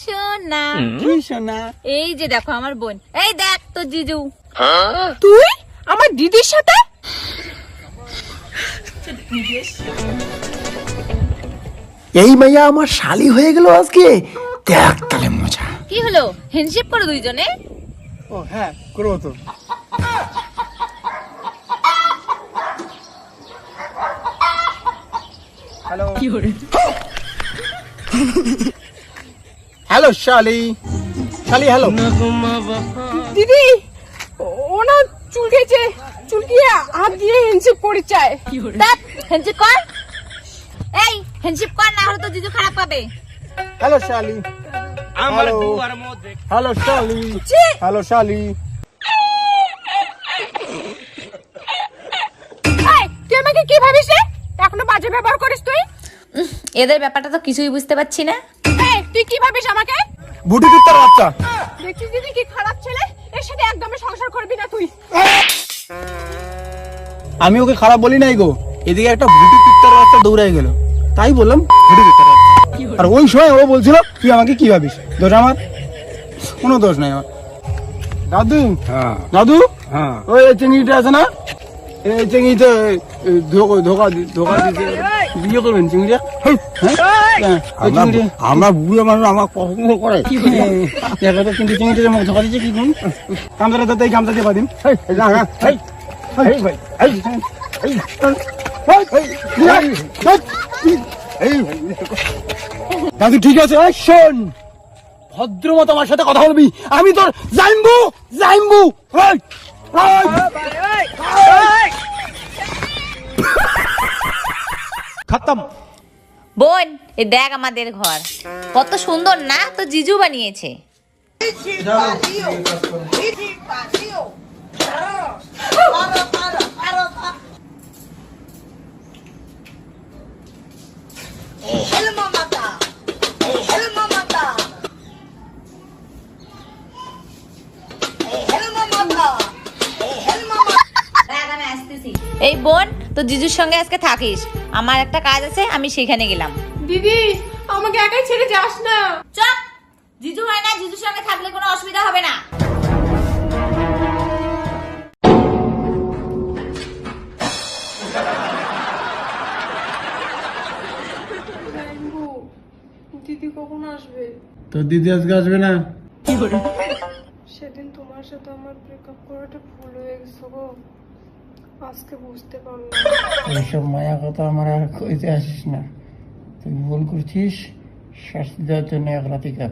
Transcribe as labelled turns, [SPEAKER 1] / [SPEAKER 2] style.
[SPEAKER 1] সোনা
[SPEAKER 2] কি সোনা?
[SPEAKER 1] এই যে দেখো আমার বোন, এই দেখ তো জিজু।
[SPEAKER 3] তুই আমার দিদির সাথে?
[SPEAKER 2] এই মাইয়া আমার শালি হয়ে গেল আজকে। দেখ তাহলে মজা।
[SPEAKER 1] কি হলো, হ্যান্ডশেক করো দুইজনে?
[SPEAKER 2] ও হ্যাঁ, করবো তো। হ্যালো হ্যালো শালি, শালি হ্যালো।
[SPEAKER 3] দিদি ওনা চুলকেছে, চুলকিয়ে হাত দিয়ে হ্যান্ডশেক করে চায়।
[SPEAKER 1] দেখ হ্যান্ডশেক কর, এই হ্যান্ডশেক কর, না হলে তো জিজু খারাপ পাবে।
[SPEAKER 2] হ্যালো শালি, হ্যালো হ্যালো শালি, হ্যালো শালি।
[SPEAKER 3] এই, তুই আমাকে কি ভাবিস রে? এখনো বাজে ব্যবহার করিস তুই?
[SPEAKER 1] এদের ব্যাপারটা তো কিছুই বুঝতে পারছি না।
[SPEAKER 3] এই, তুই কি ভাবিস আমাকে?
[SPEAKER 2] বুটি কুত্তার বাচ্চা।
[SPEAKER 3] দেখছিস দিদি কি খারাপ ছেলে, এর সাথে একদমই সংসার করবি না তুই।
[SPEAKER 2] আমি ওকে খারাপ বলি নাই গো, এদিকে একটা বুটি কুত্তার বাচ্চা দৌড়াই গেল, তাই বললাম বুটি কুত্তার বাচ্চা। আর ওই সময় ও বলছিল তুই আমাকে কি ভাবিস, দোষ আমার? কোনো দোষ নাই আমার। দাদু, দাদু, ওই চিংড়িটা আছে না, এই চিংড়িতে ধোকা দিতে বিয়ে করবেন চিংড়িটা? আমরা বুড়ো মানুষ, আমার পছন্দ করে কিন্তু চিংড়িটা আমাকে ধোকা দিচ্ছে কি করুন? আমরা তো এই গামটা দিয়ে পাদিন। দাদু ঠিক আছে, শোন ভদ্র মতো আমার সাথে কথা বলবি, আমি তোর জাইম্বু জাইম্বু। খতম।
[SPEAKER 1] বোন, এই দেখ আমাদের ঘর কত সুন্দর না, তো জিজু বানিয়েছে। এই বোন, তো জিজুর সঙ্গে আজকে থাকিস, আমার একটা কাজ আছে, আমি সেখানে গেলাম।
[SPEAKER 3] দিদি আমাকে একাই ছেড়ে যাস না।
[SPEAKER 1] চুপ, জিজু হয় না, জিজুর সঙ্গে থাকলে কোনো অসুবিধা হবে না।
[SPEAKER 3] দিদি কখন আসবে?
[SPEAKER 2] তোর দিদি আজকে আসবে না?
[SPEAKER 3] সেদিন তোমার সাথে আমার ব্রেকআপ করাটা ভুল হয়ে গেছে গো, আজকে বুঝতে পারলাম।
[SPEAKER 2] এইসব মায়া কথা আমার আর কইতে আসিস না, তুই ভুল করছিস, শাস্তি দেওয়ার জন্য এক রাতি কাজ।